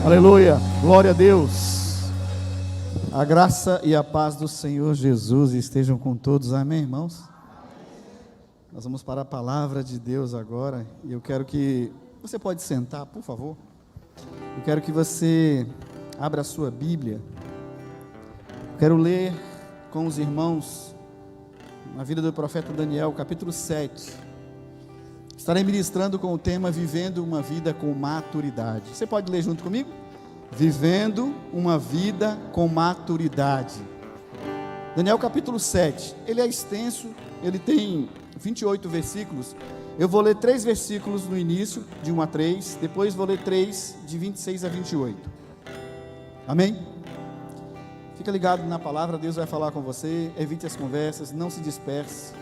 Aleluia, glória a Deus. A graça e a paz do Senhor Jesus estejam com todos, amém, irmãos? Nós vamos para a palavra de Deus agora, e eu quero que, você pode sentar, por favor? Eu quero que você abra a sua Bíblia. Eu quero ler com os irmãos, na vida do profeta Daniel, capítulo 7. Estarei ministrando com o tema Vivendo uma Vida com Maturidade. Você pode ler junto comigo? Vivendo uma Vida com Maturidade. Daniel capítulo 7, ele é extenso, ele tem 28 versículos. Eu vou ler 3 versículos no início, de 1 a 3, depois vou ler 3, de 26 a 28. Amém? Fica ligado na palavra, Deus vai falar com você, evite as conversas, não se disperse.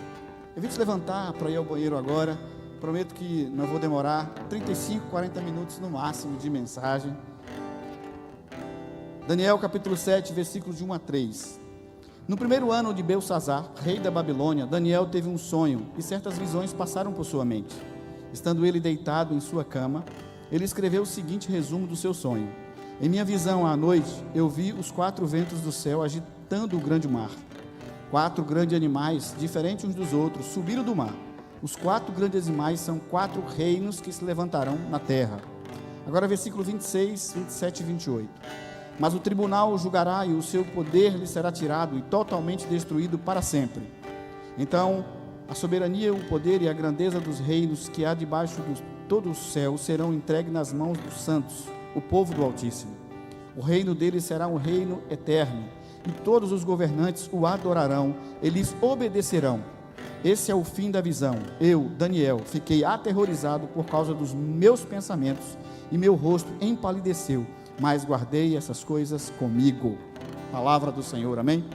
Evite se levantar para ir ao banheiro agora. Prometo que não vou demorar 35, 40 minutos no máximo de mensagem. Daniel capítulo 7, versículos de 1 a 3. No primeiro ano de Belsazzar, rei da Babilônia, Daniel teve um sonho e certas visões passaram por sua mente. Estando ele deitado em sua cama, ele escreveu o seguinte resumo do seu sonho: em minha visão à noite, eu vi os 4 ventos do céu agitando o grande mar. 4 grandes animais, diferentes uns dos outros, subiram do mar. Os 4 grandes animais são 4 reinos que se levantarão na terra. Agora versículo 26, 27 e 28. Mas o tribunal o julgará e o seu poder lhe será tirado e totalmente destruído para sempre. Então, a soberania, o poder e a grandeza dos reinos que há debaixo de todo o céu serão entregues nas mãos dos santos, o povo do Altíssimo. O reino deles será um reino eterno, e todos os governantes o adorarão, eles obedecerão. Esse é o fim da visão. Eu, Daniel, fiquei aterrorizado por causa dos meus pensamentos, e meu rosto empalideceu, mas guardei essas coisas comigo. Palavra do Senhor, amém?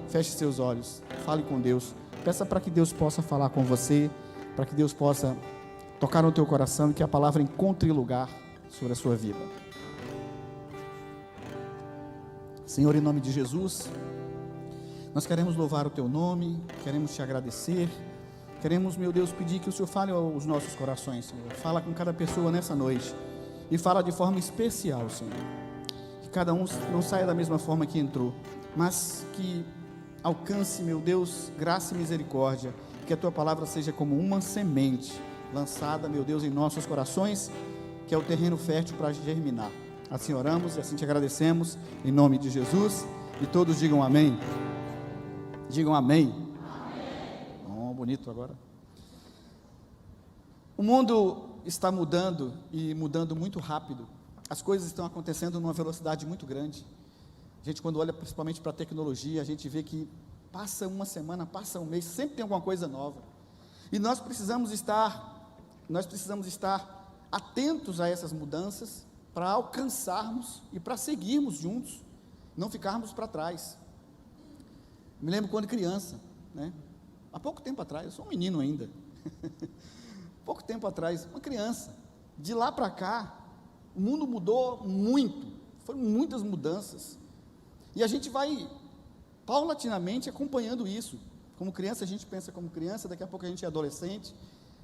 Feche seus olhos, fale com Deus, peça para que Deus possa falar com você, para que Deus possa tocar no teu coração e que a palavra encontre lugar sobre a sua vida. Senhor, em nome de Jesus, nós queremos louvar o teu nome, queremos te agradecer, queremos, meu Deus, pedir que o Senhor fale aos nossos corações, Senhor. Fala com cada pessoa nessa noite e fala de forma especial, Senhor. Que cada um não saia da mesma forma que entrou, mas que alcance, meu Deus, graça e misericórdia, que a tua palavra seja como uma semente lançada, meu Deus, em nossos corações, que é o terreno fértil para germinar. Assim oramos e assim te agradecemos, em nome de Jesus, e todos digam amém. Digam amém. Amém. Oh, bonito agora. O mundo está mudando e mudando muito rápido. As coisas estão acontecendo numa velocidade muito grande. A gente, quando olha principalmente para a tecnologia, a gente vê que passa uma semana, passa um mês, sempre tem alguma coisa nova. E nós precisamos estar atentos a essas mudanças para alcançarmos e para seguirmos juntos, não ficarmos para trás. Me lembro quando criança, né? Há pouco tempo atrás, eu sou um menino ainda, pouco tempo atrás, uma criança, de lá para cá, o mundo mudou muito, foram muitas mudanças, e a gente vai paulatinamente acompanhando isso. Como criança, a gente pensa como criança, daqui a pouco a gente é adolescente,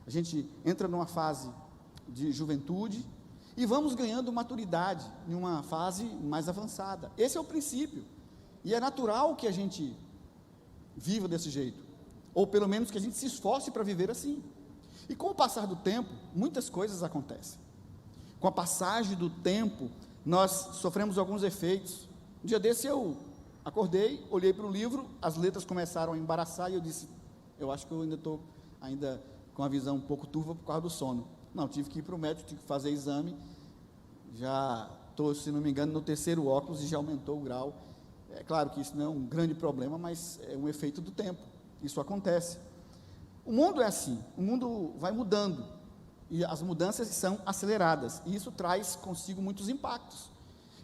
a gente entra numa fase de juventude, e vamos ganhando maturidade em uma fase mais avançada. Esse é o princípio, e é natural que a gente viva desse jeito, ou pelo menos que a gente se esforce para viver assim. E com o passar do tempo, muitas coisas acontecem. Com a passagem do tempo, nós sofremos alguns efeitos. Um dia desse eu acordei, olhei para o livro, as letras começaram a embaraçar, e eu disse, eu acho que eu ainda estou com a visão um pouco turva por causa do sono. Não, tive que ir para o médico, tive que fazer exame, já estou, se não me engano, no 3º óculos e já aumentou o grau. É claro que isso não é um grande problema, mas é um efeito do tempo, isso acontece. O mundo é assim, o mundo vai mudando, e as mudanças são aceleradas, e isso traz consigo muitos impactos,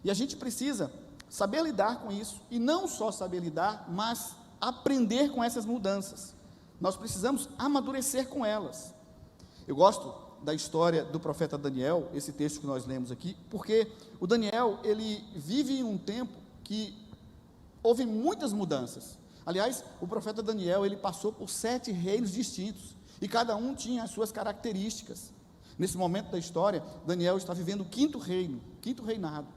e a gente precisa saber lidar com isso, e não só saber lidar, mas aprender com essas mudanças. Nós precisamos amadurecer com elas. Eu gosto da história do profeta Daniel, esse texto que nós lemos aqui, porque o Daniel, ele vive em um tempo que houve muitas mudanças. Aliás, o profeta Daniel, ele passou por 7 reinos distintos, e cada um tinha as suas características. Nesse momento da história, Daniel está vivendo o 5º reino, 5º reinado.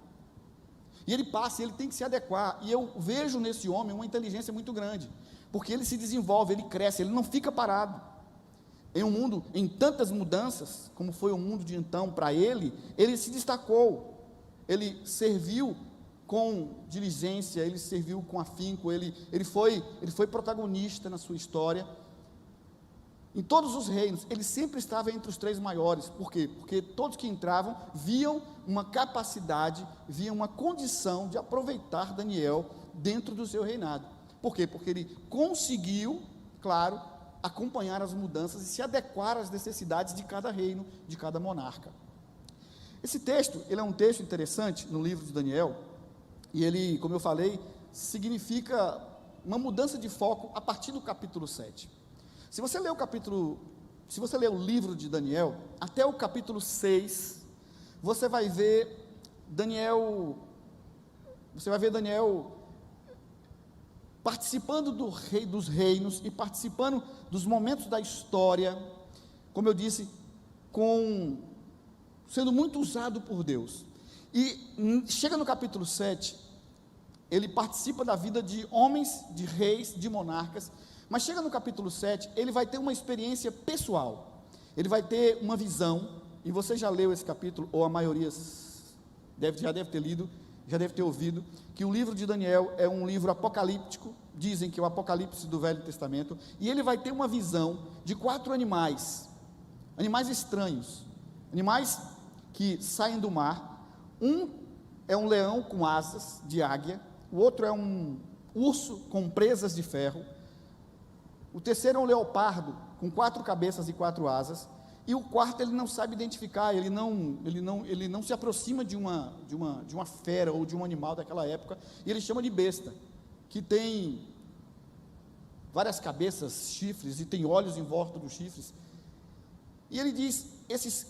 E ele passa, e ele tem que se adequar, e eu vejo nesse homem uma inteligência muito grande, porque ele se desenvolve, ele cresce, ele não fica parado. Em um mundo em tantas mudanças, como foi o mundo de então para ele se destacou, ele serviu com diligência, ele serviu com afinco, ele foi protagonista na sua história. Em todos os reinos, ele sempre estava entre os 3 maiores. Por quê? Porque todos que entravam viam uma capacidade, viam uma condição de aproveitar Daniel dentro do seu reinado. Por quê? Porque ele conseguiu, claro, acompanhar as mudanças e se adequar às necessidades de cada reino, de cada monarca. Esse texto, ele é um texto interessante no livro de Daniel, e ele, como eu falei, significa uma mudança de foco a partir do capítulo 7. Se você ler o livro de Daniel, até o capítulo 6, você vai ver Daniel participando dos reinos e participando dos momentos da história, como eu disse, sendo muito usado por Deus. E chega no capítulo 7, ele participa da vida de homens, de reis, de monarcas, mas chega no capítulo 7, ele vai ter uma experiência pessoal, ele vai ter uma visão, e você já leu esse capítulo, ou a maioria já deve ter lido, já deve ter ouvido, que o livro de Daniel é um livro apocalíptico, dizem que é o Apocalipse do Velho Testamento, e ele vai ter uma visão de 4 animais estranhos, animais que saem do mar. Um é um leão com asas de águia, o outro é um urso com presas de ferro, o terceiro é um leopardo com 4 cabeças e 4 asas, e o quarto ele não sabe identificar, ele não se aproxima de uma fera ou de um animal daquela época, e ele chama de besta, que tem várias cabeças, chifres, e tem olhos em volta dos chifres. E ele diz, esses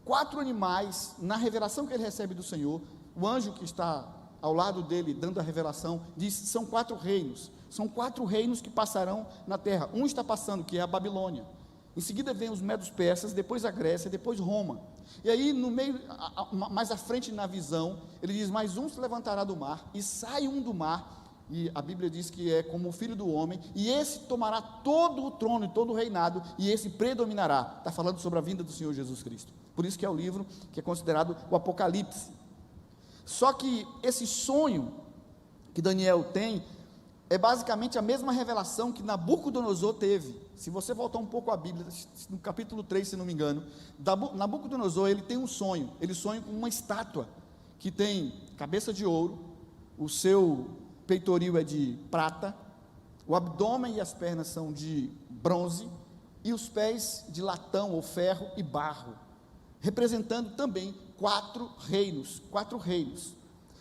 4 animais, na revelação que ele recebe do Senhor, o anjo que está ao lado dele, dando a revelação, diz, são 4 reinos, são 4 reinos que passarão na terra. Um está passando, que é a Babilônia, em seguida vem os medos persas, depois a Grécia, depois Roma, e aí no meio, mais à frente na visão, ele diz, mais um se levantará do mar, e sai um do mar, e a Bíblia diz que é como o filho do homem, e esse tomará todo o trono e todo o reinado, e esse predominará. Está falando sobre a vinda do Senhor Jesus Cristo, por isso que é o livro que é considerado o Apocalipse. Só que esse sonho que Daniel tem, é basicamente a mesma revelação que Nabucodonosor teve. Se você voltar um pouco à Bíblia, no capítulo 3, se não me engano, Nabucodonosor, ele tem um sonho, ele sonha com uma estátua, que tem cabeça de ouro, o seu peitoril é de prata, o abdômen e as pernas são de bronze, e os pés de latão ou ferro e barro, representando também 4 reinos,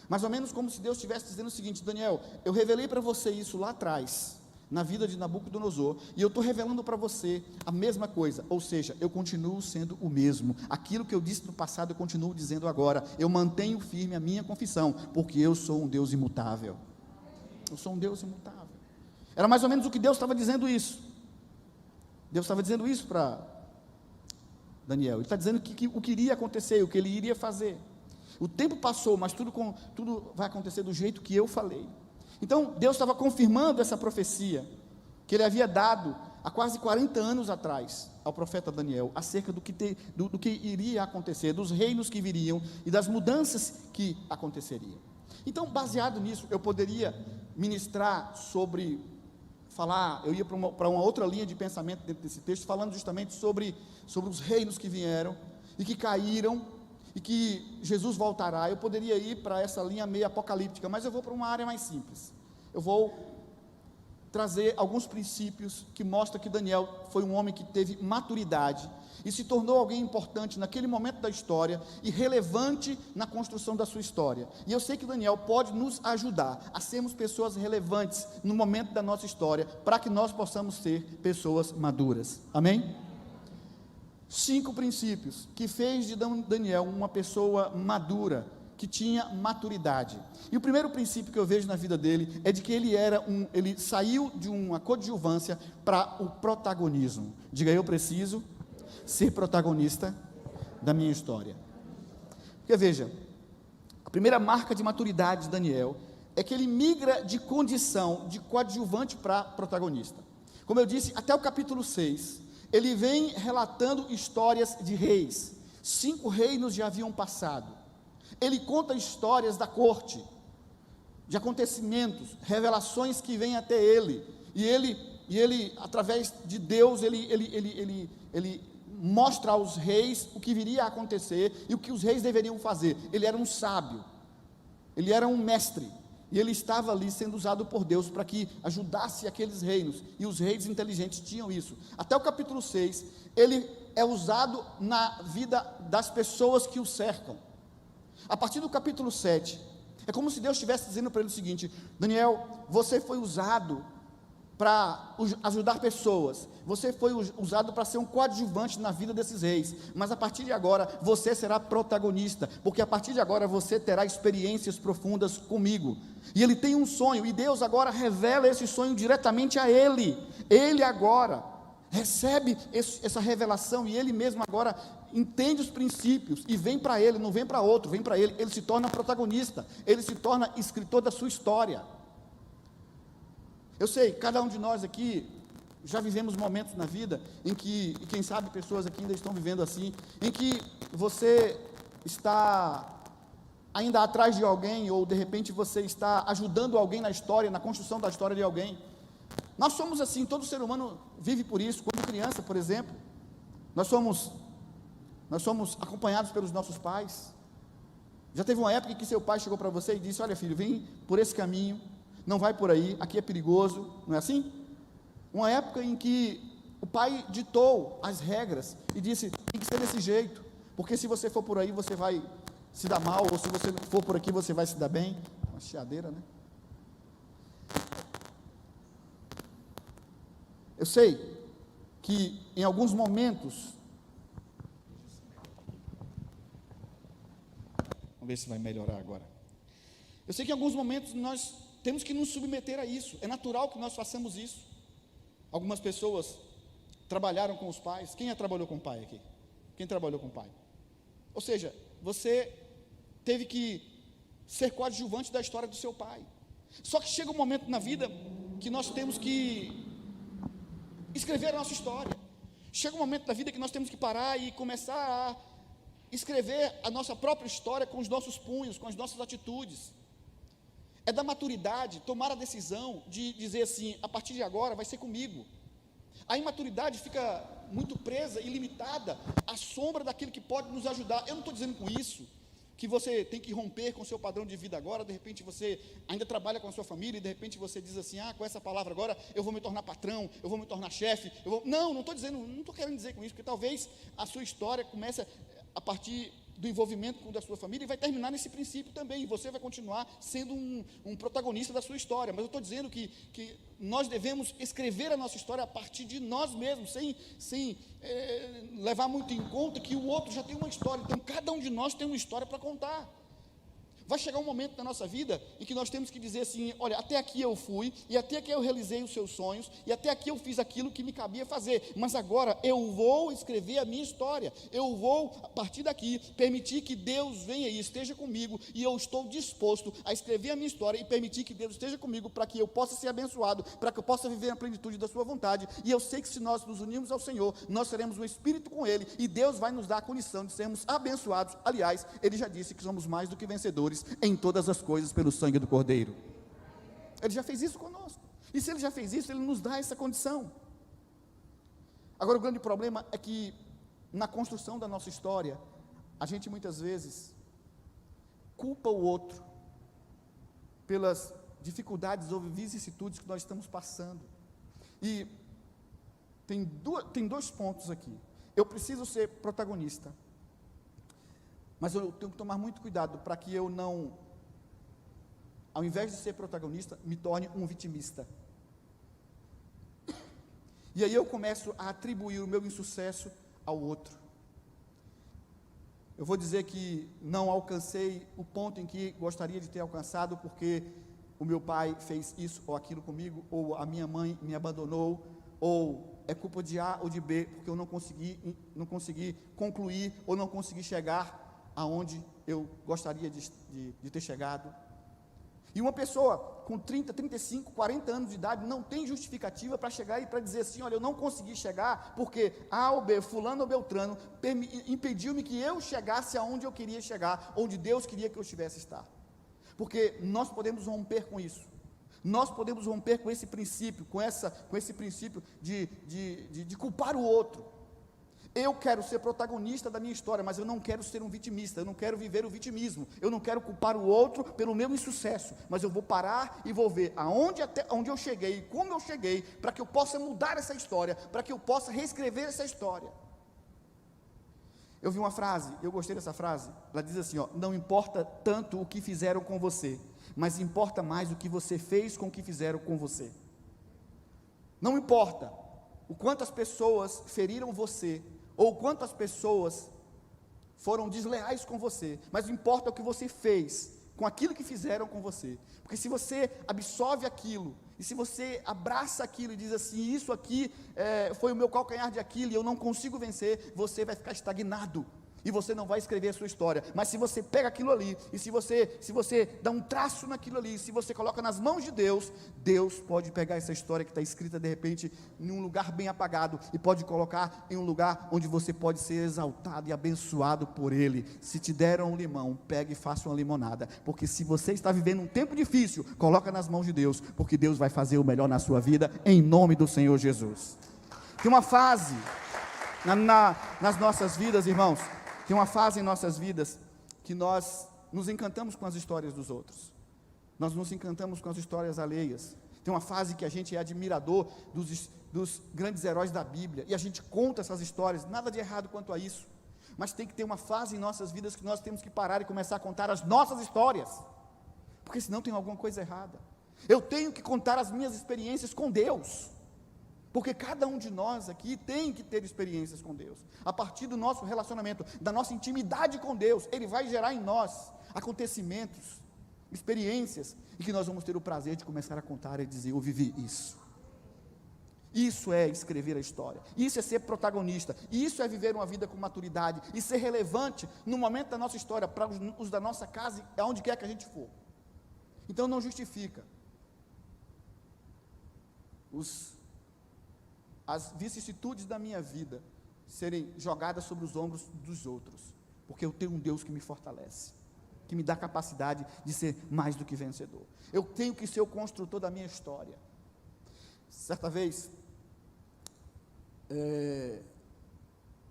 mais ou menos como se Deus estivesse dizendo o seguinte, Daniel, eu revelei para você isso lá atrás, na vida de Nabucodonosor, e eu estou revelando para você a mesma coisa, ou seja, eu continuo sendo o mesmo, aquilo que eu disse no passado, eu continuo dizendo agora, eu mantenho firme a minha confissão, porque eu sou um Deus imutável, era mais ou menos o que Deus estava dizendo isso, para Daniel, ele está dizendo que o que iria acontecer, o que ele iria fazer. O tempo passou, mas tudo vai acontecer do jeito que eu falei. Então, Deus estava confirmando essa profecia, que ele havia dado há quase 40 anos atrás, ao profeta Daniel, acerca do que iria acontecer, dos reinos que viriam, e das mudanças que aconteceriam. Então, baseado nisso, eu poderia ministrar eu ia para uma outra linha de pensamento dentro desse texto, falando justamente sobre os reinos que vieram, e que caíram, e que Jesus voltará. Eu poderia ir para essa linha meio apocalíptica, mas eu vou para uma área mais simples. Eu vou trazer alguns princípios que mostram que Daniel foi um homem que teve maturidade e se tornou alguém importante naquele momento da história e relevante na construção da sua história. E eu sei que Daniel pode nos ajudar a sermos pessoas relevantes no momento da nossa história, para que nós possamos ser pessoas maduras. Amém? 5 princípios que fez de Daniel uma pessoa madura, que tinha maturidade. E o primeiro princípio que eu vejo na vida dele é de que ele saiu de uma coadjuvância para o protagonismo. Diga, eu preciso ser protagonista da minha história. Porque veja, a primeira marca de maturidade de Daniel é que ele migra de condição de coadjuvante para protagonista. Como eu disse, até o capítulo 6, ele vem relatando histórias de reis. 5 reinos já haviam passado. Ele conta histórias da corte, de acontecimentos, revelações que vêm até ele. E ele, através de Deus, ele mostra aos reis o que viria a acontecer e o que os reis deveriam fazer. Ele era um sábio, ele era um mestre, e ele estava ali sendo usado por Deus para que ajudasse aqueles reinos, e os reis inteligentes tinham isso. Até o capítulo 6, ele é usado na vida das pessoas que o cercam. A partir do capítulo 7, é como se Deus estivesse dizendo para ele o seguinte: Daniel, você foi usado para ajudar pessoas, você foi usado para ser um coadjuvante na vida desses reis, mas a partir de agora você será protagonista, porque a partir de agora você terá experiências profundas comigo. E ele tem um sonho, e Deus agora revela esse sonho diretamente a ele. Ele agora recebe essa revelação, e ele mesmo agora entende os princípios, e vem para ele, não vem para outro, vem para ele. Ele se torna protagonista, ele se torna escritor da sua história. Eu sei, cada um de nós aqui já vivemos momentos na vida em que, e quem sabe pessoas aqui ainda estão vivendo assim, em que você está ainda atrás de alguém, ou de repente você está ajudando alguém na história, na construção da história de alguém. Nós somos assim, todo ser humano vive por isso. Quando criança, por exemplo, nós somos acompanhados pelos nossos pais. Já teve uma época em que seu pai chegou para você e disse: olha filho, vem por esse caminho, não vai por aí, aqui é perigoso, não é assim? Uma época em que o pai ditou as regras e disse: tem que ser desse jeito, porque se você for por aí você vai se dar mal, ou se você for por aqui você vai se dar bem. Uma chiadeira, né? Eu sei que em alguns momentos, vamos ver se vai melhorar agora. Eu sei que em alguns momentos nós temos que nos submeter a isso, é natural que nós façamos isso. Algumas pessoas trabalharam com os pais. Quem já trabalhou com o pai aqui? Quem trabalhou com o pai? Ou seja, você teve que ser coadjuvante da história do seu pai. Só que chega um momento na vida que nós temos que escrever a nossa história. Chega um momento da vida que nós temos que parar e começar a escrever a nossa própria história com os nossos punhos, com as nossas atitudes. É da maturidade tomar a decisão de dizer assim: a partir de agora vai ser comigo. A imaturidade fica muito presa e limitada à sombra daquilo que pode nos ajudar. Eu não estou dizendo com isso que você tem que romper com o seu padrão de vida agora. De repente você ainda trabalha com a sua família e de repente você diz assim: com essa palavra agora eu vou me tornar patrão, eu vou me tornar chefe. Não estou querendo dizer com isso, porque talvez a sua história comece a partir do envolvimento com o da sua família, e vai terminar nesse princípio também, e você vai continuar sendo um protagonista da sua história. Mas eu estou dizendo que nós devemos escrever a nossa história a partir de nós mesmos, sem levar muito em conta que o outro já tem uma história. Então cada um de nós tem uma história para contar. Vai chegar um momento na nossa vida em que nós temos que dizer assim: olha, até aqui eu fui, e até aqui eu realizei os seus sonhos, e até aqui eu fiz aquilo que me cabia fazer, mas agora eu vou escrever a minha história. Eu vou, a partir daqui, permitir que Deus venha e esteja comigo, e eu estou disposto a escrever a minha história e permitir que Deus esteja comigo, para que eu possa ser abençoado, para que eu possa viver a plenitude da sua vontade. E eu sei que se nós nos unirmos ao Senhor, nós seremos um espírito com Ele, e Deus vai nos dar a condição de sermos abençoados. Aliás, Ele já disse que somos mais do que vencedores em todas as coisas pelo sangue do Cordeiro. Ele já fez isso conosco, e se Ele já fez isso, Ele nos dá essa condição. Agora o grande problema é que na construção da nossa história, a gente muitas vezes culpa o outro pelas dificuldades ou vicissitudes que nós estamos passando. E tem dois pontos aqui. Eu preciso ser protagonista, mas eu tenho que tomar muito cuidado para que eu não, ao invés de ser protagonista, me torne um vitimista. E aí eu começo a atribuir o meu insucesso ao outro. Eu vou dizer que não alcancei o ponto em que gostaria de ter alcançado porque o meu pai fez isso ou aquilo comigo, ou a minha mãe me abandonou, ou é culpa de A ou de B, porque eu não consegui concluir ou não consegui chegar aonde eu gostaria de ter chegado. E uma pessoa com 30, 35, 40 anos de idade não tem justificativa para chegar e para dizer assim: olha, eu não consegui chegar porque A ou B, fulano ou beltrano, impediu-me que eu chegasse aonde eu queria chegar, onde Deus queria que eu estivesse estar. Porque nós podemos romper com isso. Nós podemos romper com esse princípio, com esse princípio de culpar o outro. Eu quero ser protagonista da minha história, mas eu não quero ser um vitimista, eu não quero viver o vitimismo, eu não quero culpar o outro pelo meu insucesso, mas eu vou parar e vou ver até onde eu cheguei, como eu cheguei, para que eu possa mudar essa história, para que eu possa reescrever essa história. Eu vi uma frase, eu gostei dessa frase, ela diz assim, não importa tanto o que fizeram com você, mas importa mais o que você fez com o que fizeram com você. Não importa o quanto as pessoas feriram você, ou quantas pessoas foram desleais com você, mas importa o que você fez com aquilo que fizeram com você, porque se você absorve aquilo, e se você abraça aquilo e diz assim, isso aqui foi o meu calcanhar de Aquiles, e eu não consigo vencer, você vai ficar estagnado, e você não vai escrever a sua história. Mas se você pega aquilo ali, e se você dá um traço naquilo ali, se você coloca nas mãos de Deus, Deus pode pegar essa história que está escrita de repente em um lugar bem apagado, e pode colocar em um lugar onde você pode ser exaltado e abençoado por Ele. Se te deram um limão, pegue e faça uma limonada, porque se você está vivendo um tempo difícil, coloca nas mãos de Deus, porque Deus vai fazer o melhor na sua vida, em nome do Senhor Jesus. Tem uma fase nas nossas vidas, irmãos, tem uma fase em nossas vidas que nós nos encantamos com as histórias dos outros, nós nos encantamos com as histórias alheias. Tem uma fase que a gente é admirador dos grandes heróis da Bíblia, e a gente conta essas histórias, nada de errado quanto a isso, mas tem que ter uma fase em nossas vidas que nós temos que parar e começar a contar as nossas histórias, porque senão tem alguma coisa errada. Eu tenho que contar as minhas experiências com Deus, porque cada um de nós aqui tem que ter experiências com Deus. A partir do nosso relacionamento, da nossa intimidade com Deus, Ele vai gerar em nós acontecimentos, experiências, e que nós vamos ter o prazer de começar a contar e dizer, eu vivi isso. Isso é escrever a história, isso é ser protagonista, isso é viver uma vida com maturidade, e ser relevante no momento da nossa história, para os da nossa casa, aonde quer que a gente for. Então não justifica as vicissitudes da minha vida serem jogadas sobre os ombros dos outros, porque eu tenho um Deus que me fortalece, que me dá capacidade de ser mais do que vencedor. Eu tenho que ser o construtor da minha história. Certa vez,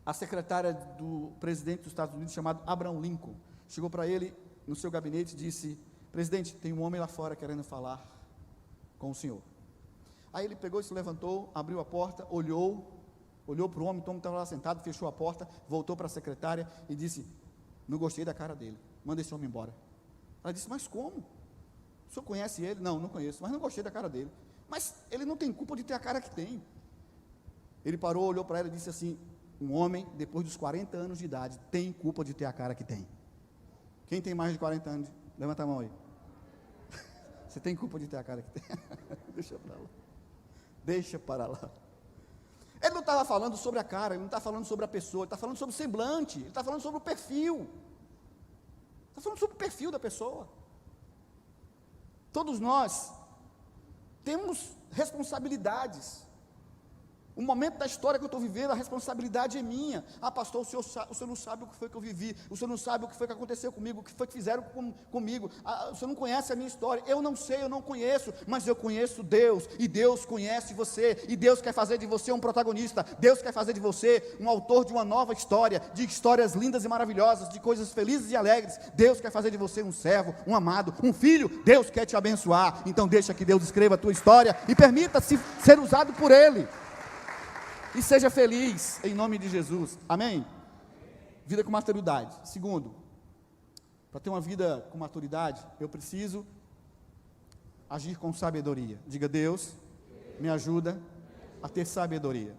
a secretária do presidente dos Estados Unidos, chamado Abraham Lincoln, chegou para ele no seu gabinete e disse, presidente, tem um homem lá fora querendo falar com o senhor. Aí ele pegou e se levantou, abriu a porta, olhou para o homem estava lá sentado, fechou a porta, voltou para a secretária e disse, não gostei da cara dele, manda esse homem embora. Ela disse, mas como? O senhor conhece ele? Não conheço, mas não gostei da cara dele. Mas ele não tem culpa de ter a cara que tem. Ele parou, olhou para ela e disse assim, um homem, depois dos 40 anos de idade, tem culpa de ter a cara que tem. Quem tem mais de 40 anos? Levanta a mão aí. Você tem culpa de ter a cara que tem? Deixa para lá. Deixa para lá. Ele não estava falando sobre a cara, ele não está falando sobre a pessoa, ele está falando sobre o semblante, ele está falando sobre o perfil. Está falando sobre o perfil da pessoa. Todos nós temos responsabilidades. O momento da história que eu estou vivendo, a responsabilidade é minha. Ah, pastor, o senhor não sabe o que foi que eu vivi, o senhor não sabe o que foi que aconteceu comigo, o que foi que fizeram comigo, o senhor não conhece a minha história. Eu não sei, eu não conheço, mas eu conheço Deus, e Deus conhece você, e Deus quer fazer de você um protagonista, Deus quer fazer de você um autor de uma nova história, de histórias lindas e maravilhosas, de coisas felizes e alegres. Deus quer fazer de você um servo, um amado, um filho. Deus quer te abençoar, então deixa que Deus escreva a tua história, e permita-se ser usado por Ele. E seja feliz, em nome de Jesus, amém? Vida com maturidade. Segundo, para ter uma vida com maturidade, eu preciso agir com sabedoria. Diga, Deus, me ajuda a ter sabedoria.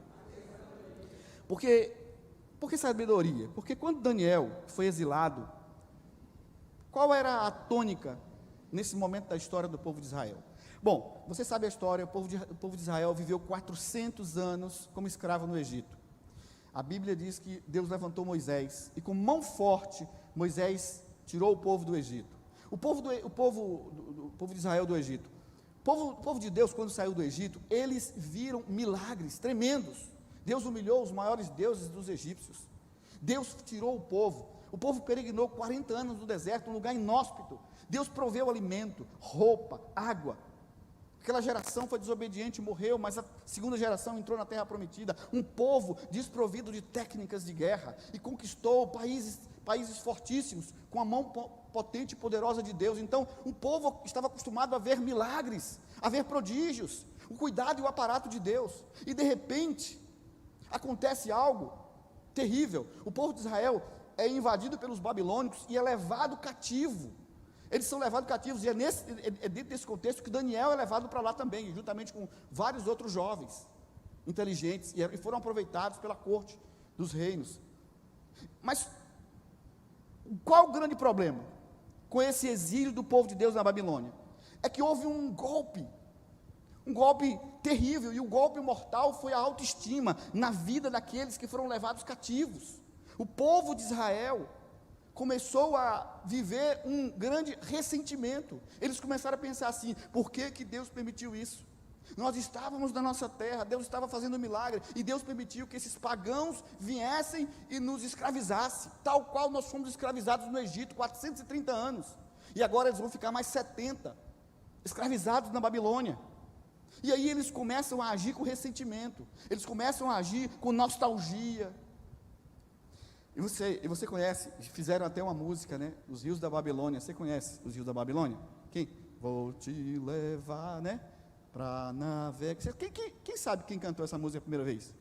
Por que sabedoria? Porque quando Daniel foi exilado, qual era a tônica nesse momento da história do povo de Israel? Bom, você sabe a história, o povo de Israel viveu 400 anos como escravo no Egito. A Bíblia diz que Deus levantou Moisés, e com mão forte Moisés tirou o povo do Egito. O povo de Israel do Egito. O povo de Deus, quando saiu do Egito, eles viram milagres tremendos. Deus humilhou os maiores deuses dos egípcios. Deus tirou o povo. O povo peregrinou 40 anos no deserto, um lugar inóspito. Deus proveu alimento, roupa, água. Aquela geração foi desobediente e morreu, mas a segunda geração entrou na terra prometida. Um povo desprovido de técnicas de guerra e conquistou países fortíssimos com a mão potente e poderosa de Deus. Então, o povo estava acostumado a ver milagres, a ver prodígios, o cuidado e o aparato de Deus. E de repente, acontece algo terrível. O povo de Israel é invadido pelos babilônicos e é levado cativo. Eles são levados cativos, e é dentro desse contexto que Daniel é levado para lá também, juntamente com vários outros jovens inteligentes, e foram aproveitados pela corte dos reinos. Mas qual o grande problema com esse exílio do povo de Deus na Babilônia? É que houve um golpe terrível, e o golpe mortal foi a autoestima na vida daqueles que foram levados cativos. O povo de Israel começou a viver um grande ressentimento. Eles começaram a pensar assim: por que Deus permitiu isso? Nós estávamos na nossa terra, Deus estava fazendo um milagre, e Deus permitiu que esses pagãos viessem e nos escravizassem, tal qual nós fomos escravizados no Egito, 430 anos, e agora eles vão ficar mais 70, escravizados na Babilônia. E aí eles começam a agir com ressentimento, eles começam a agir com nostalgia. E você conhece, fizeram até uma música, né? Os Rios da Babilônia. Você conhece os Rios da Babilônia? Quem? Vou te levar, né? Para navegar. Quem sabe quem cantou essa música a primeira vez?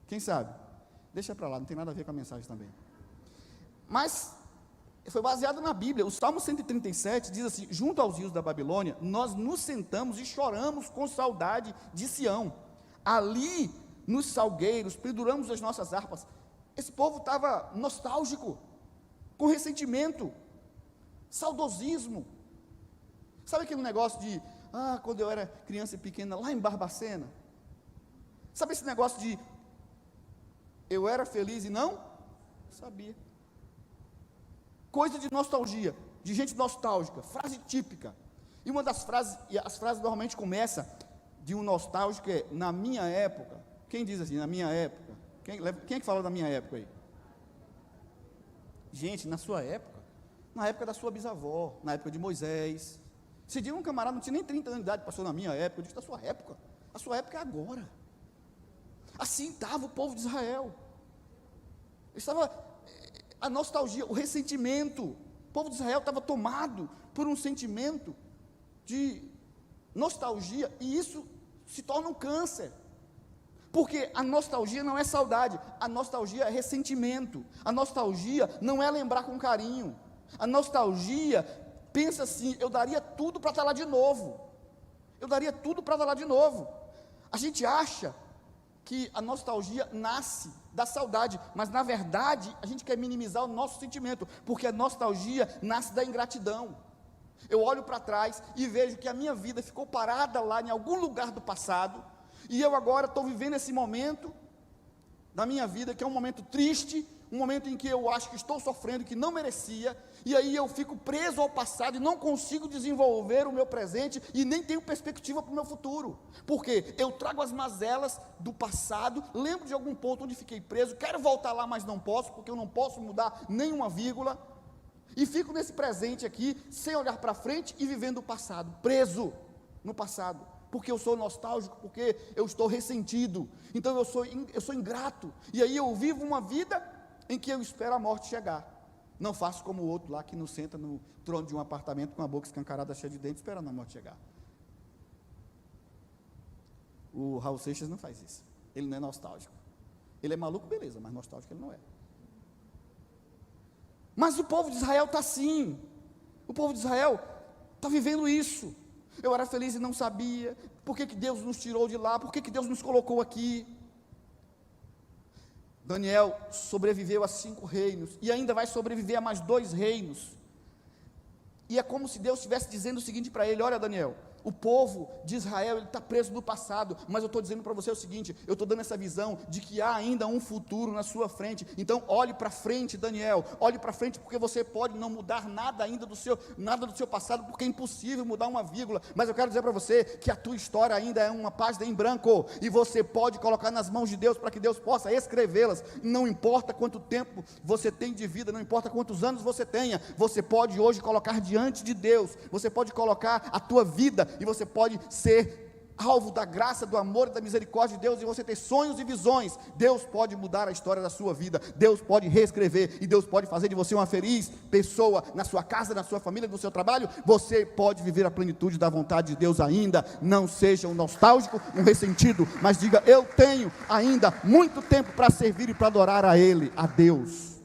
Quem sabe? Deixa para lá, não tem nada a ver com a mensagem também. Mas foi baseado na Bíblia. O Salmo 137 diz assim: junto aos rios da Babilônia, nós nos sentamos e choramos com saudade de Sião. Ali, nos salgueiros, penduramos as nossas harpas. Esse povo estava nostálgico, com ressentimento, saudosismo. Sabe aquele negócio de, quando eu era criança e pequena, lá em Barbacena? Sabe esse negócio de, eu era feliz e não sabia? Coisa de nostalgia, de gente nostálgica, frase típica. E uma das frases, e as frases normalmente começam de um nostálgico, é, na minha época. Quem diz assim, na minha época? Quem é que fala da minha época aí? Gente, na sua época? Na época da sua bisavó, na época de Moisés. Esse dia um camarada não tinha nem 30 anos de idade, passou na minha época. Eu disse, da sua época? A sua época é agora. Assim estava o povo de Israel. Estava a nostalgia, o ressentimento. O povo de Israel estava tomado por um sentimento de nostalgia, e isso se torna um câncer. Porque a nostalgia não é saudade, a nostalgia é ressentimento, a nostalgia não é lembrar com carinho, a nostalgia pensa assim, eu daria tudo para estar lá de novo, a gente acha que a nostalgia nasce da saudade, mas na verdade, a gente quer minimizar o nosso sentimento, porque a nostalgia nasce da ingratidão. Eu olho para trás e vejo que a minha vida ficou parada lá em algum lugar do passado, e eu agora estou vivendo esse momento da minha vida, que é um momento triste, um momento em que eu acho que estou sofrendo, que não merecia, e aí eu fico preso ao passado e não consigo desenvolver o meu presente, e nem tenho perspectiva para o meu futuro, porque eu trago as mazelas do passado, lembro de algum ponto onde fiquei preso, quero voltar lá, mas não posso, porque eu não posso mudar nenhuma vírgula, e fico nesse presente aqui, sem olhar para frente e vivendo o passado, preso no passado, porque eu sou nostálgico, porque eu estou ressentido, então eu sou ingrato, e aí eu vivo uma vida em que eu espero a morte chegar, não faço como o outro lá, que não senta no trono de um apartamento, com a boca escancarada, cheia de dentes, esperando a morte chegar. O Raul Seixas não faz isso, ele não é nostálgico, ele é maluco, beleza, mas nostálgico ele não é. Mas o povo de Israel está assim, o povo de Israel está vivendo isso. Eu era feliz e não sabia, por que Deus nos tirou de lá, por que Deus nos colocou aqui? Daniel sobreviveu a 5 reinos, e ainda vai sobreviver a mais 2 reinos, E é como se Deus estivesse dizendo o seguinte para ele: olha, Daniel, o povo de Israel, ele está preso no passado, mas eu estou dizendo para você o seguinte, eu estou dando essa visão de que há ainda um futuro na sua frente. Então olhe para frente, Daniel, olhe para frente, porque você pode não mudar nada ainda nada do seu passado, porque é impossível mudar uma vírgula, mas eu quero dizer para você que a tua história ainda é uma página em branco, e você pode colocar nas mãos de Deus, para que Deus possa escrevê-las. Não importa quanto tempo você tem de vida, não importa quantos anos você tenha, você pode hoje colocar diante de Deus, você pode colocar a tua vida, e você pode ser alvo da graça, do amor e da misericórdia de Deus, e você ter sonhos e visões. Deus pode mudar a história da sua vida, Deus pode reescrever, e Deus pode fazer de você uma feliz pessoa, na sua casa, na sua família, no seu trabalho. Você pode viver a plenitude da vontade de Deus ainda. Não seja um nostálgico, um ressentido, mas diga: eu tenho ainda muito tempo para servir e para adorar a Ele, a Deus.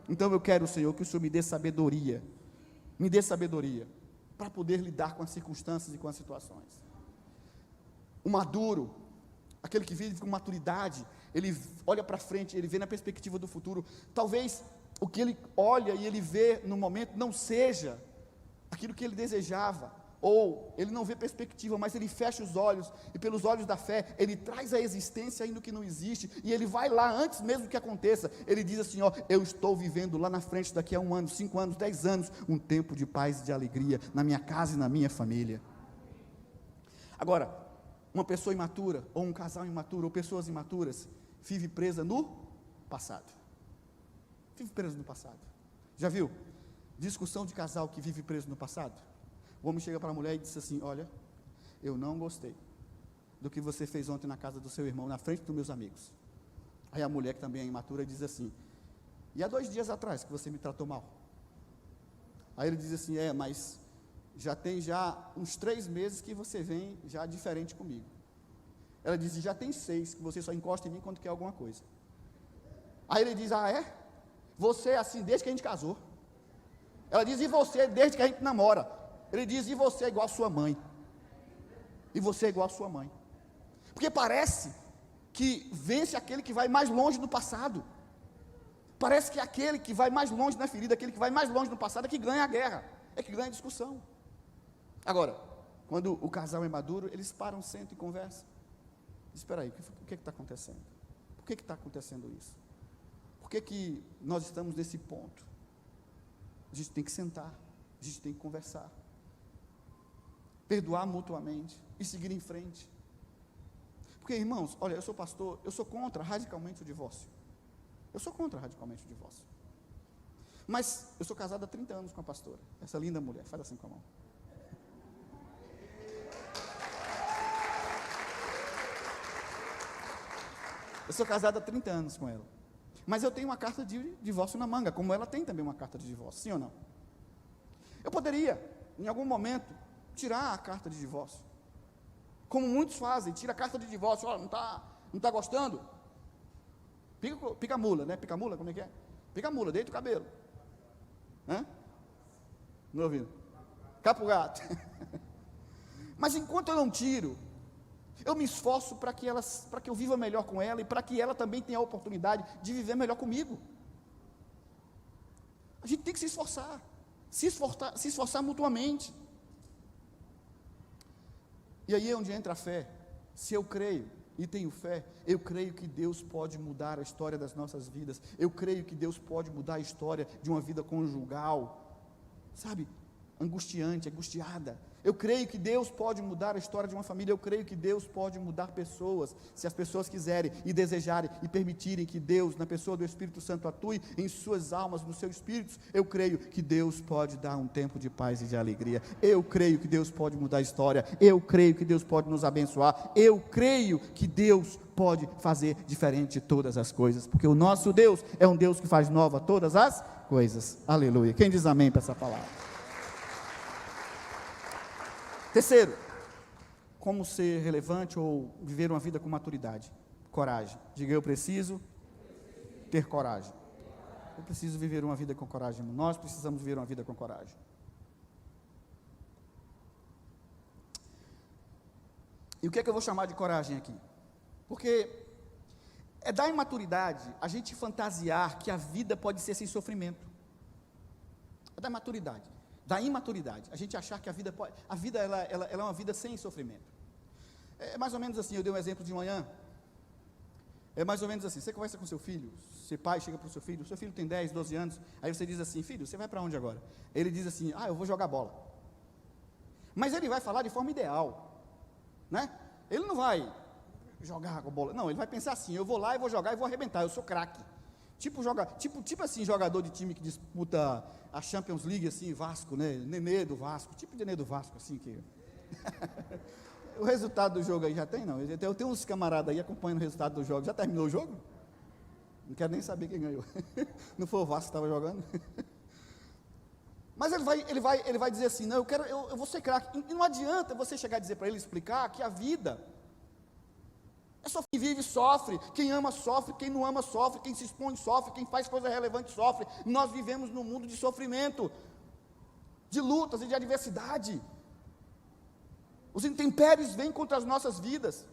Então eu quero, Senhor, que o Senhor me dê sabedoria, para poder lidar com as circunstâncias e com as situações. O maduro, aquele que vive com maturidade, ele olha para frente, ele vê na perspectiva do futuro. Talvez o que ele olha e ele vê no momento não seja aquilo que ele desejava, ou ele não vê perspectiva, mas ele fecha os olhos, e pelos olhos da fé, ele traz à existência ainda o que não existe, e ele vai lá antes mesmo que aconteça. Ele diz assim: ó, eu estou vivendo lá na frente, daqui a 1 ano, 5 anos, 10 anos, um tempo de paz e de alegria, na minha casa e na minha família. Agora, uma pessoa imatura, ou um casal imaturo, ou pessoas imaturas, vive presa no passado. Já viu? Discussão de casal que vive preso no passado. O homem chega para a mulher e diz assim: olha, eu não gostei do que você fez ontem na casa do seu irmão, na frente dos meus amigos. Aí a mulher, que também é imatura, diz assim: e há 2 dias atrás que você me tratou mal? Aí ele diz assim: mas já tem uns 3 meses que você vem já diferente comigo. Ela diz: já tem 6 que você só encosta em mim quando quer alguma coisa. Aí ele diz: você é assim desde que a gente casou. Ela diz: e você desde que a gente namora? Ele diz: e você é igual a sua mãe. Porque parece que vence aquele que vai mais longe no passado. Parece que aquele que vai mais longe na ferida, aquele que vai mais longe no passado, é que ganha a guerra, é que ganha a discussão. Agora, quando o casal é maduro, eles param, sentam e conversam. Espera aí, o que está acontecendo? Por que está acontecendo isso? Por que nós estamos nesse ponto? A gente tem que sentar, a gente tem que conversar, perdoar mutuamente e seguir em frente. Porque, irmãos, olha, eu sou pastor, eu sou contra radicalmente o divórcio. Mas eu sou casado há 30 anos com a pastora, essa linda mulher, faz assim com a mão. Eu sou casado há 30 anos com ela. Mas eu tenho uma carta de divórcio na manga, como ela tem também uma carta de divórcio, sim ou não? Eu poderia, em algum momento, tirar a carta de divórcio, como muitos fazem, tira a carta de divórcio. Olha, não está gostando? Pica a mula, né? Pica a mula, como é que é? Pica a mula, deita o cabelo. Não ouvindo? Capa o gato. Mas enquanto eu não tiro, eu me esforço para que eu viva melhor com ela, e para que ela também tenha a oportunidade de viver melhor comigo. A gente tem que se esforçar mutuamente. E aí é onde entra a fé. Se eu creio e tenho fé, eu creio que Deus pode mudar a história das nossas vidas. Eu creio que Deus pode mudar a história de uma vida conjugal, sabe, angustiante, angustiada. Eu creio que Deus pode mudar a história de uma família. Eu creio que Deus pode mudar pessoas, se as pessoas quiserem e desejarem e permitirem que Deus, na pessoa do Espírito Santo, atue em suas almas, nos seus espíritos. Eu creio que Deus pode dar um tempo de paz e de alegria. Eu creio que Deus pode mudar a história. Eu creio que Deus pode nos abençoar. Eu creio que Deus pode fazer diferente de todas as coisas, porque o nosso Deus é um Deus que faz nova todas as coisas. Aleluia. Quem diz amém para essa palavra? Terceiro, como ser relevante ou viver uma vida com maturidade? Coragem. Diga: eu preciso ter coragem. Eu preciso viver uma vida com coragem. Nós precisamos viver uma vida com coragem. E o que é que eu vou chamar de coragem aqui? Porque é da imaturidade a gente fantasiar que a vida pode ser sem sofrimento. É da da imaturidade, a gente achar que a vida ela é uma vida sem sofrimento. É mais ou menos assim, eu dei um exemplo de manhã, é mais ou menos assim, você conversa com seu filho, seu pai chega para o seu filho tem 10, 12 anos, aí você diz assim, filho, você vai para onde agora? Ele diz assim, eu vou jogar bola. Mas ele vai falar de forma ideal, né? Ele não vai jogar com bola, não, ele vai pensar assim, eu vou lá e vou jogar e vou arrebentar, eu sou craque. Tipo assim, jogador de time que disputa a Champions League, assim, Vasco, né? Nenê do Vasco, tipo de Nenê do Vasco, assim, que... O resultado do jogo aí já tem, não? Eu tenho uns camaradas aí acompanhando o resultado do jogo. Já terminou o jogo? Não quero nem saber quem ganhou. Não foi o Vasco que estava jogando? Mas ele vai dizer assim, não, eu vou ser craque. E não adianta você chegar a dizer para ele, explicar que a vida é só quem vive sofre, quem ama sofre, quem não ama sofre, quem se expõe sofre, quem faz coisa relevante sofre. Nós vivemos num mundo de sofrimento, de lutas e de adversidade. Os intempéries vêm contra as nossas vidas.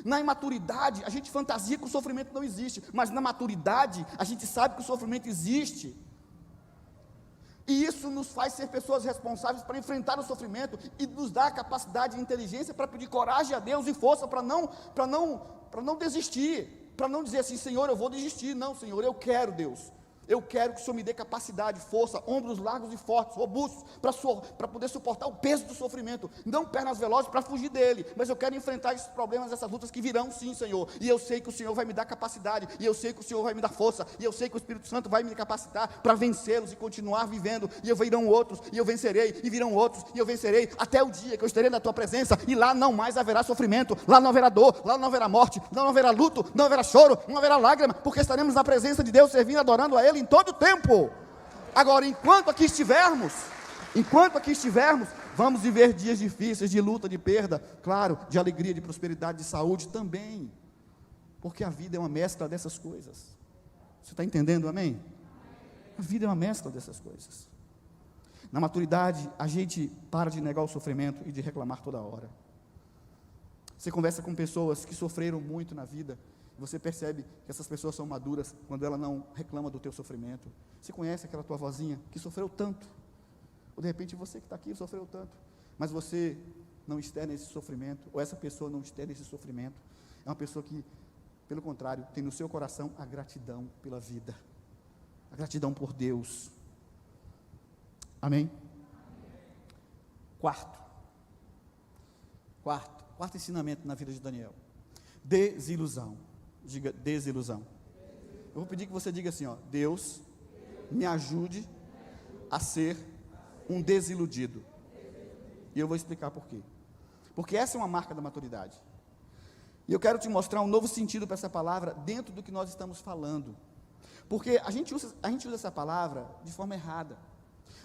Na imaturidade, a gente fantasia que o sofrimento não existe, mas na maturidade, a gente sabe que o sofrimento existe. E isso nos faz ser pessoas responsáveis para enfrentar o sofrimento e nos dá a capacidade e inteligência para pedir coragem a Deus e força para não desistir, para não dizer assim, Senhor, eu vou desistir. Não, Senhor, eu quero, Deus. Eu quero que o Senhor me dê capacidade, força, ombros largos e fortes, robustos, para poder suportar o peso do sofrimento, não pernas velozes para fugir dele, mas eu quero enfrentar esses problemas, essas lutas que virão sim, Senhor, e eu sei que o Senhor vai me dar capacidade, e eu sei que o Senhor vai me dar força, e eu sei que o Espírito Santo vai me capacitar para vencê-los e continuar vivendo, e eu virão outros, e eu vencerei, e virão outros, e eu vencerei, até o dia que eu estarei na tua presença, e lá não mais haverá sofrimento, lá não haverá dor, lá não haverá morte, lá não haverá luto, não haverá choro, não haverá lágrima, porque estaremos na presença de Deus, servindo, adorando a Ele em todo o tempo. Agora, enquanto aqui estivermos, vamos viver dias difíceis, de luta, de perda, claro, de alegria, de prosperidade, de saúde também, porque a vida é uma mescla dessas coisas. Você está entendendo, amém? A vida é uma mescla dessas coisas. Na maturidade, a gente para de negar o sofrimento e de reclamar toda hora. Você conversa com pessoas que sofreram muito na vida, você percebe que essas pessoas são maduras quando ela não reclama do teu sofrimento. Você conhece aquela tua vozinha que sofreu tanto, ou de repente você que está aqui sofreu tanto, mas você não externa esse sofrimento, ou essa pessoa não externa esse sofrimento. É uma pessoa que, pelo contrário, tem no seu coração a gratidão pela vida, a gratidão por Deus. Amém? Quarto ensinamento na vida de Daniel: desilusão. Diga desilusão. Eu vou pedir que você diga assim, Deus me ajude a ser um desiludido. E eu vou explicar por quê. Porque essa é uma marca da maturidade. E eu quero te mostrar um novo sentido para essa palavra dentro do que nós estamos falando. Porque a gente usa essa palavra de forma errada.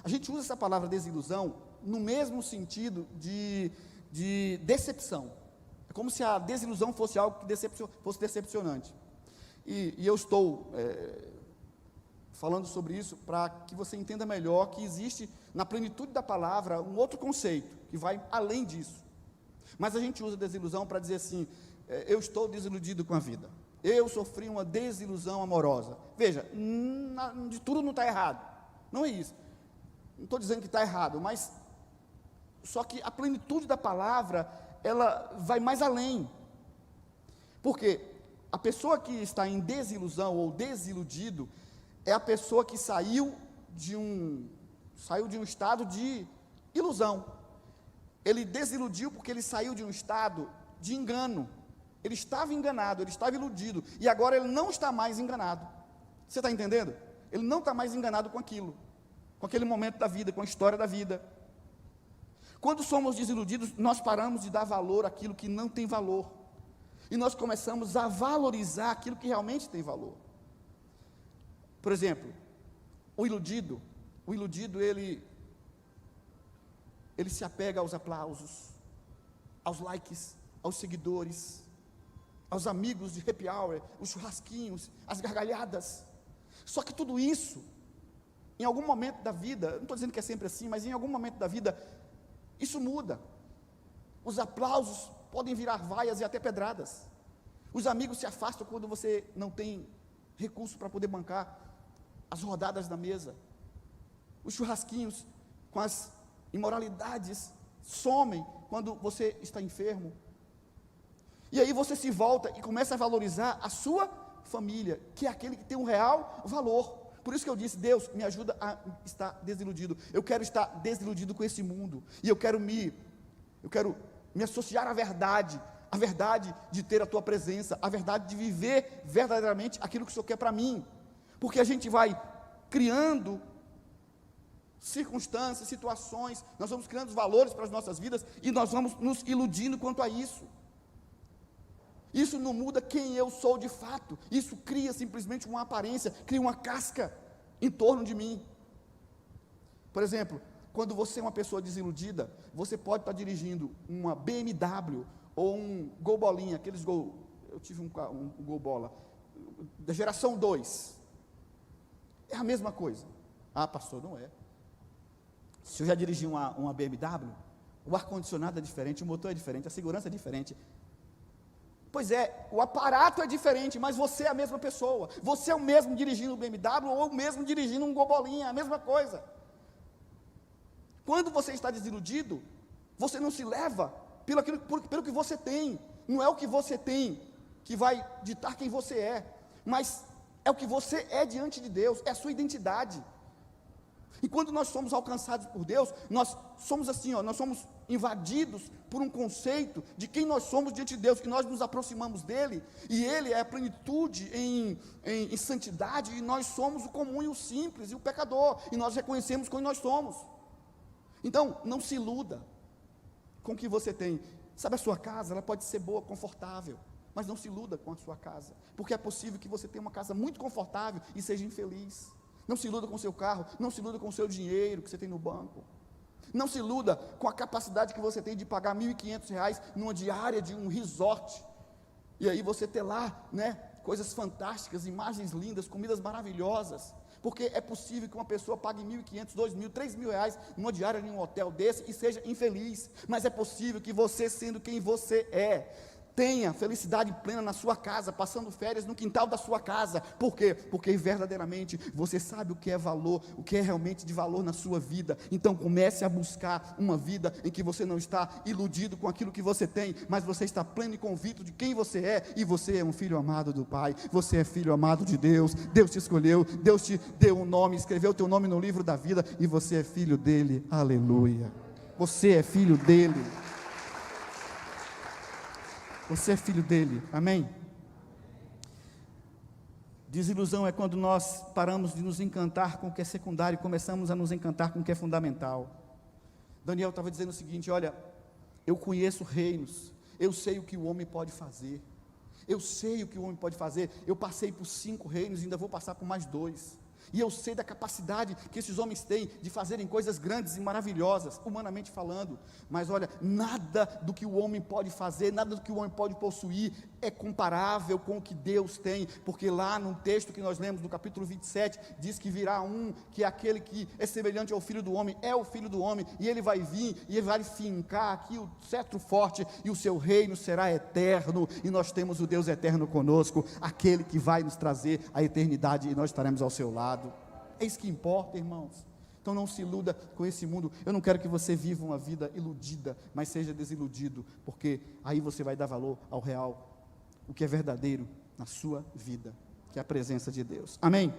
A gente usa essa palavra desilusão no mesmo sentido de decepção. É como se a desilusão fosse algo que fosse decepcionante. E eu estou falando sobre isso para que você entenda melhor que existe na plenitude da palavra um outro conceito que vai além disso. Mas a gente usa desilusão para dizer assim, eu estou desiludido com a vida. Eu sofri uma desilusão amorosa. Veja, de tudo não está errado. Não é isso. Não estou dizendo que está errado, mas só que a plenitude da palavra, ela vai mais além, porque a pessoa que está em desilusão ou desiludido, é a pessoa que saiu de um estado de ilusão. Ele desiludiu porque ele saiu de um estado de engano, ele estava enganado, ele estava iludido, e agora ele não está mais enganado. Você está entendendo? Ele não está mais enganado com aquilo, com aquele momento da vida, com a história da vida. Quando somos desiludidos, nós paramos de dar valor àquilo que não tem valor, e nós começamos a valorizar aquilo que realmente tem valor. Por exemplo, o iludido ele se apega aos aplausos, aos likes, aos seguidores, aos amigos de happy hour, os churrasquinhos, as gargalhadas. Só que tudo isso, em algum momento da vida, não estou dizendo que é sempre assim, mas em algum momento da vida, isso muda. Os aplausos podem virar vaias e até pedradas. Os amigos se afastam quando você não tem recurso para poder bancar as rodadas da mesa. Os churrasquinhos com as imoralidades, somem quando você está enfermo. E aí você se volta e começa a valorizar a sua família, que é aquele que tem um real valor. Por isso que eu disse: Deus, me ajuda a estar desiludido. Eu quero estar desiludido com esse mundo, e eu quero me associar à verdade, a verdade de ter a tua presença, a verdade de viver verdadeiramente aquilo que o Senhor quer para mim, porque a gente vai criando circunstâncias, situações, nós vamos criando valores para as nossas vidas, e nós vamos nos iludindo quanto a isso. Isso não muda quem eu sou de fato, isso cria simplesmente uma aparência, cria uma casca em torno de mim. Por exemplo, quando você é uma pessoa desiludida, você pode estar dirigindo uma BMW, ou um Gol Bolinha, aqueles Gol, eu tive um Gol Bola, da geração 2, é a mesma coisa. Ah, pastor, não é. Se eu já dirigi uma BMW, o ar-condicionado é diferente, o motor é diferente, a segurança é diferente. Pois é, o aparato é diferente, mas você é a mesma pessoa. Você é o mesmo dirigindo um BMW, ou o mesmo dirigindo um Gol Bolinha, a mesma coisa. Quando você está desiludido, você não se leva pelo que você tem. Não é o que você tem que vai ditar quem você é, mas é o que você é diante de Deus, é a sua identidade. E quando nós somos alcançados por Deus, nós somos assim, nós somos invadidos por um conceito de quem nós somos diante de Deus, que nós nos aproximamos dEle, e Ele é a plenitude em santidade, e nós somos o comum e o simples, e o pecador, e nós reconhecemos quem nós somos. Então, não se iluda com o que você tem. Sabe, a sua casa, ela pode ser boa, confortável, mas não se iluda com a sua casa, porque é possível que você tenha uma casa muito confortável e seja infeliz. Não se iluda com o seu carro, não se iluda com o seu dinheiro que você tem no banco, não se iluda com a capacidade que você tem de pagar R$ 1.500 numa diária de um resort, e aí você ter lá, coisas fantásticas, imagens lindas, comidas maravilhosas, porque é possível que uma pessoa pague R$ 1.500, R$ 2.000, R$ 3.000 numa diária em um hotel desse e seja infeliz, mas é possível que você, sendo quem você é, tenha felicidade plena na sua casa, passando férias no quintal da sua casa. Por quê? Porque verdadeiramente você sabe o que é valor, o que é realmente de valor na sua vida. Então comece a buscar uma vida em que você não está iludido com aquilo que você tem, mas você está pleno e convicto de quem você é, e você é um filho amado do Pai, você é filho amado de Deus. Deus te escolheu, Deus te deu um nome, escreveu o teu nome no livro da vida, e você é filho dele. Aleluia. Você é filho dele. Você é filho dele, amém? Desilusão é quando nós paramos de nos encantar com o que é secundário e começamos a nos encantar com o que é fundamental. Daniel estava dizendo o seguinte: olha, eu conheço reinos, eu sei o que o homem pode fazer, eu sei o que o homem pode fazer, eu passei por 5 reinos e ainda vou passar por mais 2, e eu sei da capacidade que esses homens têm de fazerem coisas grandes e maravilhosas, humanamente falando, mas olha, nada do que o homem pode fazer, nada do que o homem pode possuir é comparável com o que Deus tem, porque lá no texto que nós lemos, no capítulo 27, diz que virá um, que é aquele que é semelhante ao Filho do Homem, é o Filho do Homem, e ele vai vir, e ele vai fincar aqui o cetro forte, e o seu reino será eterno, e nós temos o Deus eterno conosco, aquele que vai nos trazer a eternidade, e nós estaremos ao seu lado. É isso que importa, irmãos. Então não se iluda com esse mundo. Eu não quero que você viva uma vida iludida, mas seja desiludido, porque aí você vai dar valor ao real, o que é verdadeiro na sua vida, que é a presença de Deus. Amém?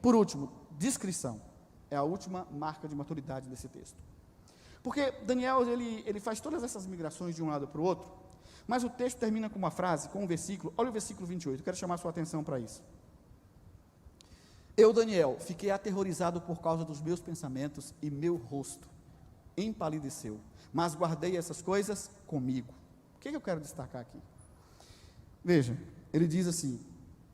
Por último, discrição. É a última marca de maturidade desse texto. Porque Daniel, ele faz todas essas migrações de um lado para o outro, mas o texto termina com uma frase, com um versículo. Olha o versículo 28, eu quero chamar a sua atenção para isso. Eu, Daniel, fiquei aterrorizado por causa dos meus pensamentos, e meu rosto empalideceu, mas guardei essas coisas comigo. O que eu quero destacar aqui? Veja, ele diz assim: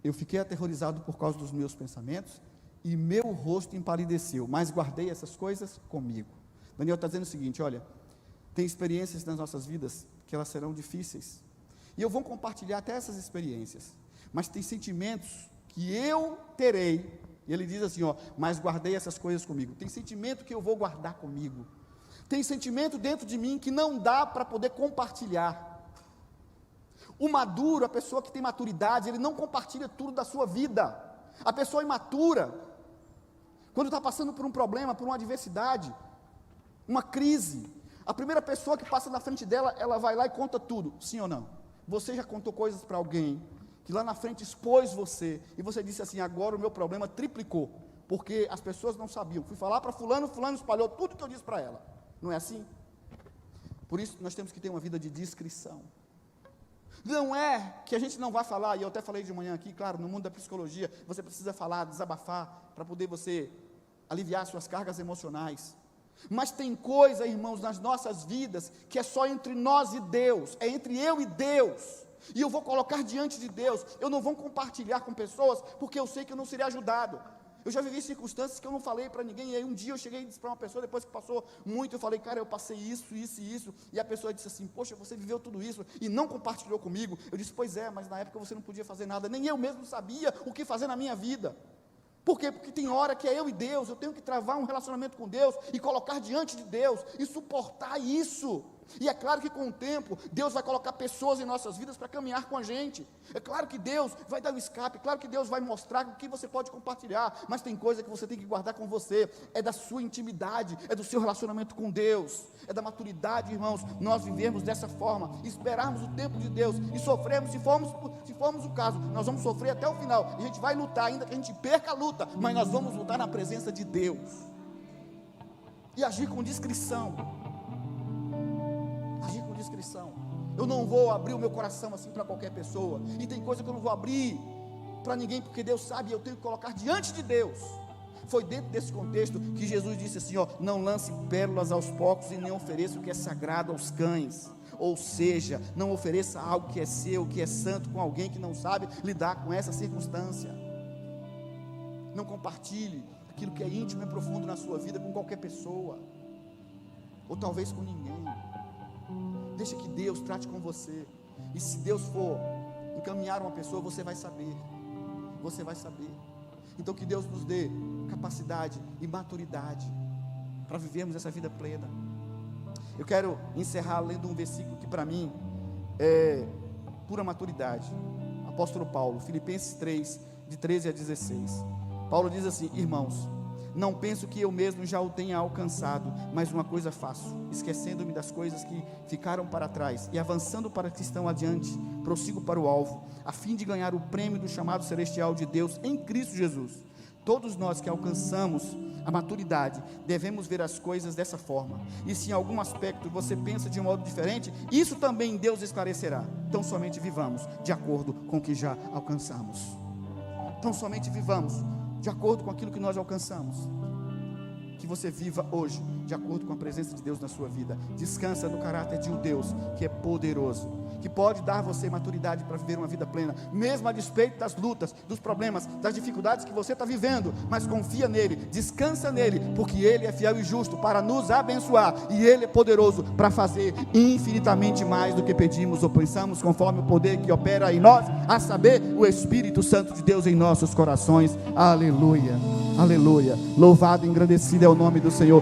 eu fiquei aterrorizado por causa dos meus pensamentos, e meu rosto empalideceu, mas guardei essas coisas comigo. Daniel está dizendo o seguinte: olha, tem experiências nas nossas vidas que elas serão difíceis, e eu vou compartilhar até essas experiências, mas tem sentimentos que eu terei. E ele diz assim, mas guardei essas coisas comigo. Tem sentimento que eu vou guardar comigo. Tem sentimento dentro de mim que não dá para poder compartilhar. O maduro, a pessoa que tem maturidade, ele não compartilha tudo da sua vida. A pessoa imatura, quando está passando por um problema, por uma adversidade, uma crise, a primeira pessoa que passa na frente dela, ela vai lá e conta tudo, sim ou não? Você já contou coisas para alguém, que lá na frente expôs você, e você disse assim, agora o meu problema triplicou, porque as pessoas não sabiam, fui falar para fulano, fulano espalhou tudo que eu disse para ela, não é assim? Por isso nós temos que ter uma vida de discrição. Não é que a gente não vai falar, e eu até falei de manhã aqui, claro, no mundo da psicologia, você precisa falar, desabafar, para poder você aliviar suas cargas emocionais. Mas tem coisa, irmãos, nas nossas vidas, que é só entre nós e Deus, é entre eu e Deus, e eu vou colocar diante de Deus, eu não vou compartilhar com pessoas, porque eu sei que eu não serei ajudado. Eu já vivi circunstâncias que eu não falei para ninguém, e aí um dia eu cheguei e disse para uma pessoa, depois que passou muito, eu falei, cara, eu passei isso, isso e isso, e a pessoa disse assim, poxa, você viveu tudo isso, e não compartilhou comigo. Eu disse, pois é, mas na época você não podia fazer nada, nem eu mesmo sabia o que fazer na minha vida. Por quê? Porque tem hora que é eu e Deus, eu tenho que travar um relacionamento com Deus, e colocar diante de Deus, e suportar isso. E é claro que com o tempo, Deus vai colocar pessoas em nossas vidas para caminhar com a gente. É claro que Deus vai dar o escape, claro que Deus vai mostrar o que você pode compartilhar, mas tem coisa que você tem que guardar com você, é da sua intimidade, é do seu relacionamento com Deus, é da maturidade, irmãos, nós vivemos dessa forma, esperarmos o tempo de Deus, e sofrermos, se formos o caso, nós vamos sofrer até o final, e a gente vai lutar, ainda que a gente perca a luta, mas nós vamos lutar na presença de Deus, e agir com discrição. Eu não vou abrir o meu coração assim para qualquer pessoa, e tem coisa que eu não vou abrir para ninguém, porque Deus sabe, eu tenho que colocar diante de Deus. Foi dentro desse contexto que Jesus disse assim, não lance pérolas aos porcos, e nem ofereça o que é sagrado aos cães, ou seja, não ofereça algo que é seu, que é santo, com alguém que não sabe lidar com essa circunstância. Não compartilhe aquilo que é íntimo e profundo na sua vida com qualquer pessoa, ou talvez com ninguém. Deixa que Deus trate com você, e se Deus for encaminhar uma pessoa, você vai saber, então que Deus nos dê capacidade e maturidade, para vivermos essa vida plena. Eu quero encerrar lendo um versículo que para mim é pura maturidade, apóstolo Paulo, Filipenses 3, de 13 a 16, Paulo diz assim, irmãos, não penso que eu mesmo já o tenha alcançado, mas uma coisa faço, esquecendo-me das coisas que ficaram para trás, e avançando para as que estão adiante, prossigo para o alvo, a fim de ganhar o prêmio do chamado celestial de Deus em Cristo Jesus. Todos nós que alcançamos a maturidade, devemos ver as coisas dessa forma, e se em algum aspecto você pensa de um modo diferente, isso também Deus esclarecerá. Então somente vivamos de acordo com o que já alcançamos, de acordo com aquilo que nós alcançamos. Que você viva hoje de acordo com a presença de Deus na sua vida. Descansa no caráter de um Deus que é poderoso, que pode dar a você maturidade para viver uma vida plena, mesmo a despeito das lutas, dos problemas, das dificuldades que você está vivendo. Mas confia nele, descansa nele, porque ele é fiel e justo para nos abençoar, e ele é poderoso para fazer infinitamente mais do que pedimos ou pensamos, conforme o poder que opera em nós, a saber, o Espírito Santo de Deus em nossos corações. Aleluia, aleluia. Louvado e engrandecido é o nome do Senhor.